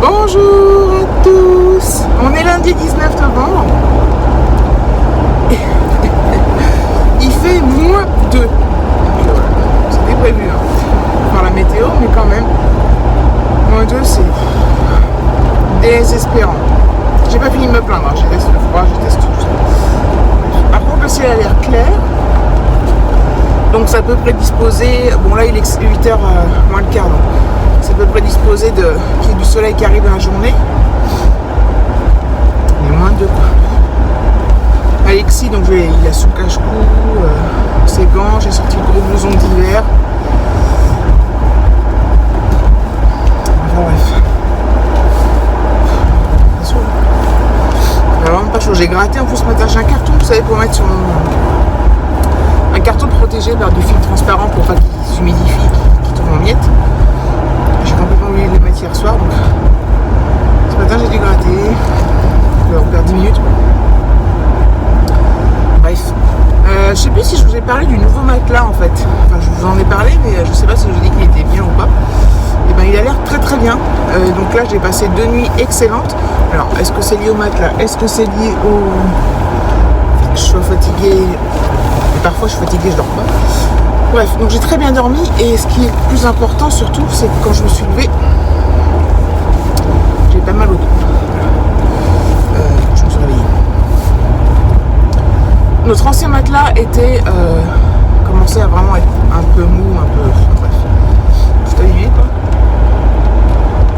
Bonjour à tous. On est lundi 19 novembre. Il fait moins 2. C'était prévu par la météo, mais quand même. Moins 2, c'est désespérant. J'ai pas fini de me plaindre. J'ai testé le froid, j'ai testé tout ça. Par contre, le ciel a l'air clair. Donc ça peut prédisposer. Bon, là il est 8h moins le quart. Donc ça peut prédisposer qu'il y ait du soleil qui arrive dans la journée. Mais moins de quoi. Alexis, donc il a son cache-cou, ses gants, j'ai sorti le gros blouson d'hiver. Enfin bref. C'est vraiment pas chaud. J'ai gratté en plus ce matin. J'ai un carton, vous savez, pour mettre sur un carton protégé par du fil transparent pour pas qu'il s'humidifie, qu'il tombe en miettes. J'ai complètement oublié de les mettre hier soir, donc ce matin j'ai dû gratter. On perd 10 minutes. Bref. Je sais plus si je vous ai parlé du nouveau matelas en fait. Enfin, je vous en ai parlé, mais je sais pas si je vous ai dit qu'il était bien ou pas. Et ben il a l'air très très bien. Donc là j'ai passé 2 nuits excellentes. Alors est-ce que c'est lié au matelas? Est-ce que c'est lié au... Je suis fatiguée. Et parfois je suis fatiguée, je dors pas. Bref, donc j'ai très bien dormi. Et ce qui est le plus important surtout, c'est que quand je me suis levée, j'ai pas mal au dos. Je me suis réveillée. Notre ancien matelas était commençait à vraiment être un peu mou, un peu... Bref, tout abîmé quoi.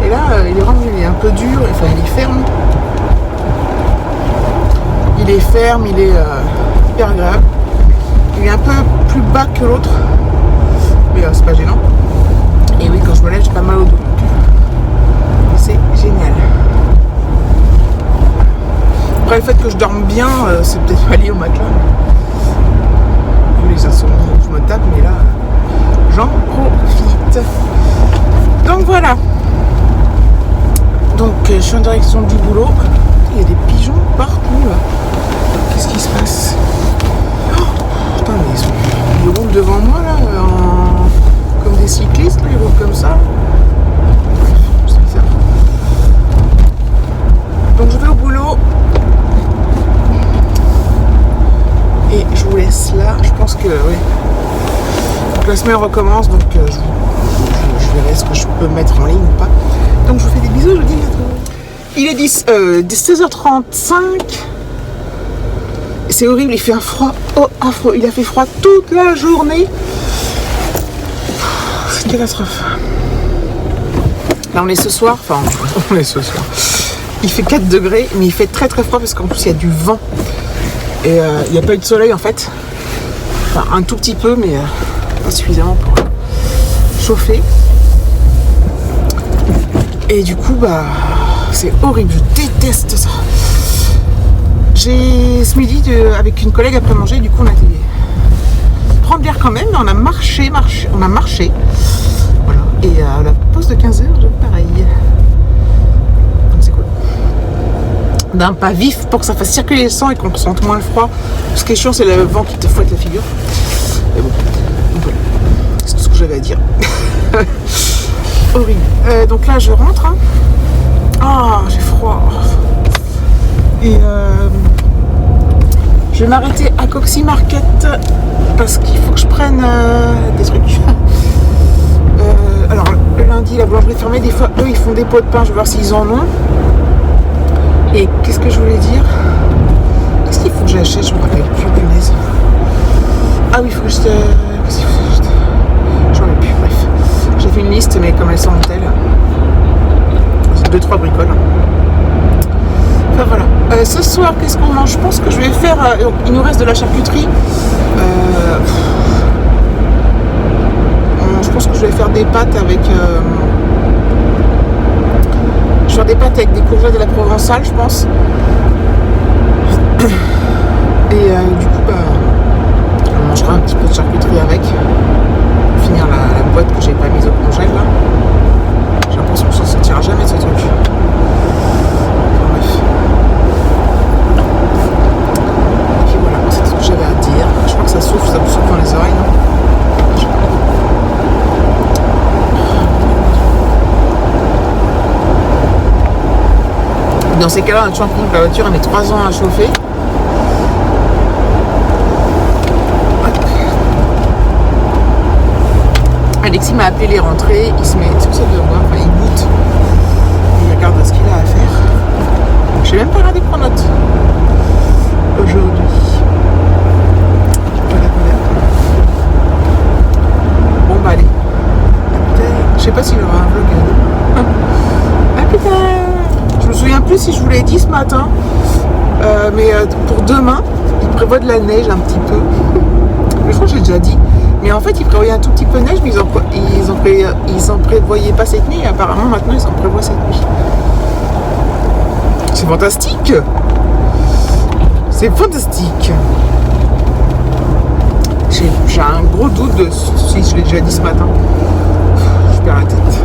Et là, il est vraiment il est un peu dur, enfin il est ferme. Il est ferme, il est hyper agréable. Il est un peu plus bas que l'autre, mais c'est pas gênant. Et oui, quand je me lève, j'ai pas mal au dos. C'est génial. Après, le fait que je dorme bien, c'est peut-être pas lié au matelas. Vu les insomnies que je me tape, mais là, j'en profite. Donc voilà. Donc, je suis en direction du boulot. Il y a des pigeons partout là. Qu'est-ce qui se passe? Putain, mais ils roulent devant moi là, comme des cyclistes, là, ils roulent comme ça. C'est bizarre. Donc je vais au boulot. Et je vous laisse là. Je pense que oui. Donc la semaine recommence, donc je verrai ce que je peux mettre en ligne ou pas. Donc je vous fais des bisous, je vous dis bientôt. Il est 16h35. C'est horrible, il fait un froid affreux. Il a fait froid toute la journée. C'est une catastrophe. Là on est ce soir, enfin on est ce soir. Il fait 4 degrés, mais il fait très très froid parce qu'en plus il y a du vent. Et il n'y a pas eu de soleil en fait. Enfin un tout petit peu, mais pas suffisamment pour chauffer. Et du coup bah c'est horrible, je déteste ça. J'ai ce midi avec une collègue après manger, du coup on a été prendre l'air quand même, mais on a marché. Voilà. Et à la pause de 15h, pareil. Donc c'est cool. D'un pas vif pour que ça fasse circuler le sang et qu'on sente moins le froid. Ce qui est chiant, c'est le vent qui te fouette la figure. Mais bon, donc voilà. C'est tout ce que j'avais à dire. Horrible. Donc là je rentre. Ah, j'ai froid. Et je vais m'arrêter à Coxy Market parce qu'il faut que je prenne des trucs. Alors le lundi la boulangerie est fermée, des fois eux ils font des pots de pain, je vais voir s'ils en ont. Et qu'est-ce que je voulais dire? Qu'est-ce qu'il faut que j'achète? Je me rappelle plus, punaise. Ah oui, il faut que je te... Qu'est-ce qu'il faut que je te... J'en ai plus, bref. J'ai fait une liste mais comme elles sont en tel. C'est 2-3 bricoles. Enfin voilà. Ce soir, qu'est-ce qu'on mange? Je pense que je vais faire... il nous reste de la charcuterie. Je pense que je vais faire des pâtes avec... je vais faire des pâtes avec des courgettes de la Provençale, je pense. Et du coup, bah, on mangera un petit peu de charcuterie avec. Pour finir la boîte que j'ai pas mise au congèle là. J'ai l'impression qu'on s'en sortira jamais de ce truc. J'avais à dire, je crois que ça me souffle dans les oreilles, non? ces cas-là, on a toujours l'impression que la voiture elle met 3 ans à chauffer. Alexis m'a appelé les rentrées, il se met tout seul de moi, enfin il goûte, il regarde ce qu'il a à faire. Donc j'ai même pas regardé Pronote aujourd'hui. Voilà. Bon bah allez. Je sais pas s'il y aura un vlog. Ah putain. Je me souviens plus si je vous l'ai dit ce matin. Mais pour demain, il prévoit de la neige un petit peu. Je crois que j'ai déjà dit. Mais en fait, ils prévoyaient un tout petit peu de neige, mais ils en prévoyaient pas cette nuit. Et apparemment, maintenant, ils en prévoient cette nuit. C'est fantastique. C'est fantastique. J'ai un gros doute de si je l'ai déjà dit ce matin. Je perds la tête.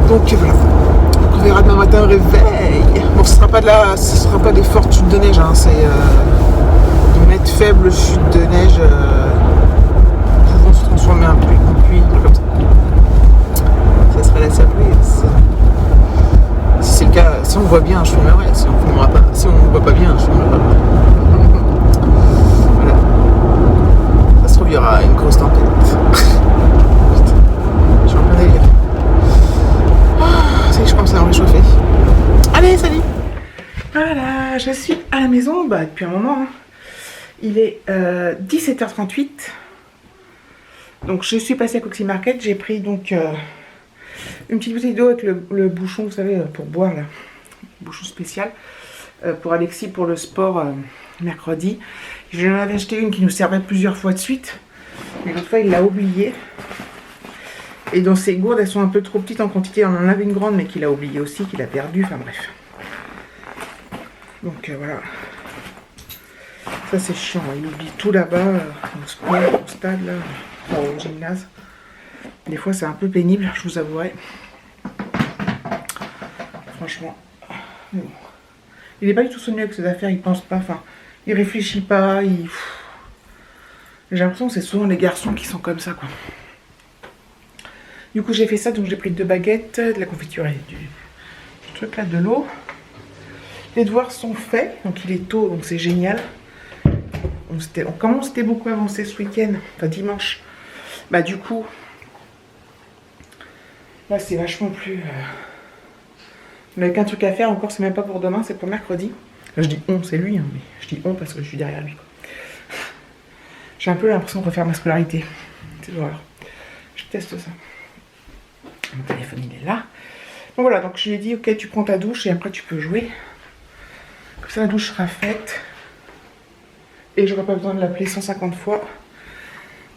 Donc voilà. Donc, on verra demain matin au réveil. Bon, ce sera pas des fortes chutes de neige. Hein. C'est de mettre faibles chutes de neige. Se transformer en pluie, comme ça. Ça serait la surprise. Si c'est le cas, si on voit bien, je filmerai. Si on filmera pas, si on ne voit pas bien, je filmerai pas. Voilà. Ça se trouve, il y aura une grosse tempête. Je suis en plein délire. Ça y est, je commence à me réchauffer. Allez, salut. Voilà, je suis à la maison depuis un moment. Hein. Il est 17h38. Donc je suis passée à Coxy Market, j'ai pris donc une petite bouteille d'eau avec le bouchon, vous savez, pour boire là, bouchon spécial, pour Alexis pour le sport mercredi. J'en avais acheté une qui nous servait plusieurs fois de suite, mais l'autre fois il l'a oublié. Et dans ces gourdes, elles sont un peu trop petites en quantité, on en avait une grande mais qu'il a oublié aussi, qu'il a perdu, enfin bref. Donc voilà. Ça c'est chiant, il oublie tout là-bas, au stade là. Au gymnase. Des fois c'est un peu pénible, je vous avouerai. Franchement. Bon. Il n'est pas du tout soigné avec ses affaires, il pense pas, enfin, il réfléchit pas, j'ai l'impression que c'est souvent les garçons qui sont comme ça, quoi. Du coup j'ai fait ça, donc j'ai pris 2 baguettes, de la confiture et du truc là, de l'eau. Les devoirs sont faits, donc il est tôt, donc c'est génial. Comme on s'était beaucoup avancé ce week-end, enfin dimanche, du coup, là c'est vachement plus... On n'avait qu'un truc à faire, encore c'est même pas pour demain, c'est pour mercredi. Là, je dis on, c'est lui, hein, mais je dis on parce que je suis derrière lui. J'ai un peu l'impression de refaire ma scolarité. C'est l'horreur. Je teste ça. Mon téléphone il est là. Donc voilà, donc je lui ai dit ok tu prends ta douche et après tu peux jouer. Comme ça la douche sera faite. Et j'aurai pas besoin de l'appeler 150 fois.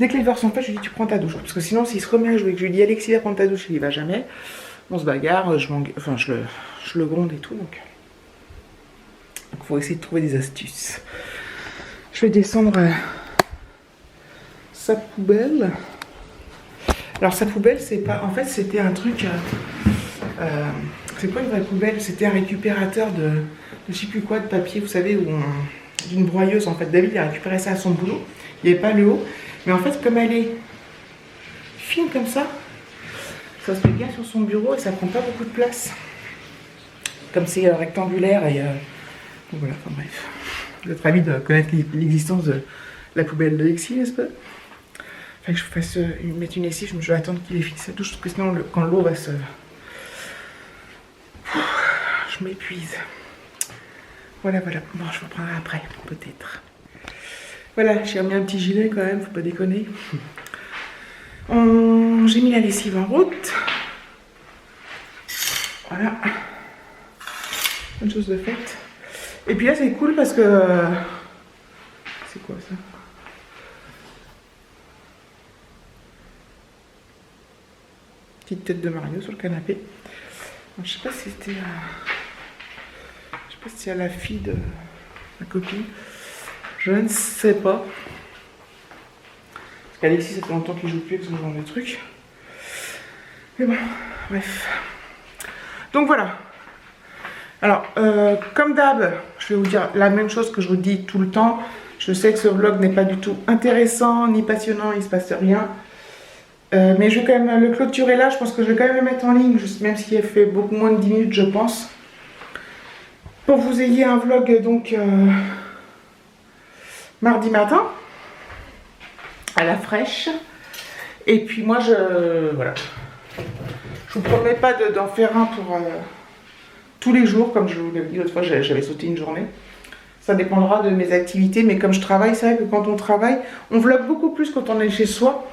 Dès que les devoirs sont faits, je lui dis tu prends ta douche. Parce que sinon, s'il se remet à jouer et que je lui dis Alexis va prendre ta douche, il y va jamais. On se bagarre, je le gronde et tout. Donc il faut essayer de trouver des astuces. Je vais descendre sa poubelle. Alors sa poubelle, c'est pas. En fait, c'était un truc. C'est pas une vraie poubelle, c'était un récupérateur de je sais plus quoi, de papier, vous savez, d'une broyeuse en fait. David a récupéré ça à son boulot. Il n'y avait pas le haut. Mais en fait, comme elle est fine comme ça se met bien sur son bureau et ça prend pas beaucoup de place. Comme c'est rectangulaire et donc voilà, enfin bref. Vous êtes ravis de connaître l'existence de la poubelle de Alexis, n'est-ce pas? Enfin, que je fasse mettre une lessive, je vais attendre qu'il ait fini sa douche, parce que sinon, quand l'eau va se... Je m'épuise. Voilà. Bon, je reprendrai après, peut-être. Voilà, j'ai remis un petit gilet quand même, faut pas déconner. J'ai mis la lessive en route. Voilà. Une chose de faite. Et puis là, c'est cool parce que... C'est quoi ça? Petite tête de Mario sur le canapé. Alors, je sais pas si c'était... Je sais pas si c'est à la fille de ma copine. Je ne sais pas. Parce qu'Alexis, ça fait longtemps qu'il joue plus avec ce genre de trucs. Mais bon, bref. Donc voilà. Alors, comme d'hab, je vais vous dire la même chose que je vous dis tout le temps. Je sais que ce vlog n'est pas du tout intéressant, ni passionnant, il ne se passe rien. Mais je vais quand même le clôturer là. Je pense que je vais quand même le mettre en ligne, même s'il a fait beaucoup moins de 10 minutes, je pense. pour que vous ayez un vlog donc mardi matin à la fraîche. Et puis moi voilà, je vous promets pas d'en faire un pour tous les jours comme je vous l'ai dit l'autre fois, j'avais sauté une journée. Ça dépendra de mes activités, mais comme je travaille, c'est vrai que quand on travaille, on vlog beaucoup plus quand on est chez soi.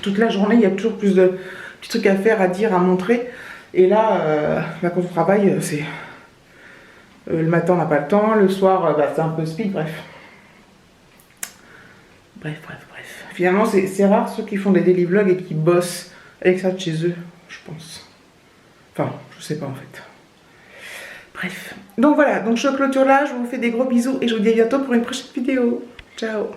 Toute la journée, il y a toujours plus de petits trucs à faire, à dire, à montrer. Et là, quand on travaille, c'est... le matin, on n'a pas le temps. Le soir, c'est un peu speed, bref. Bref. Finalement, c'est rare ceux qui font des daily vlogs et qui bossent avec ça de chez eux, je pense. Enfin, je sais pas en fait. Bref. Donc voilà, donc je clôture là. Je vous fais des gros bisous et je vous dis à bientôt pour une prochaine vidéo. Ciao.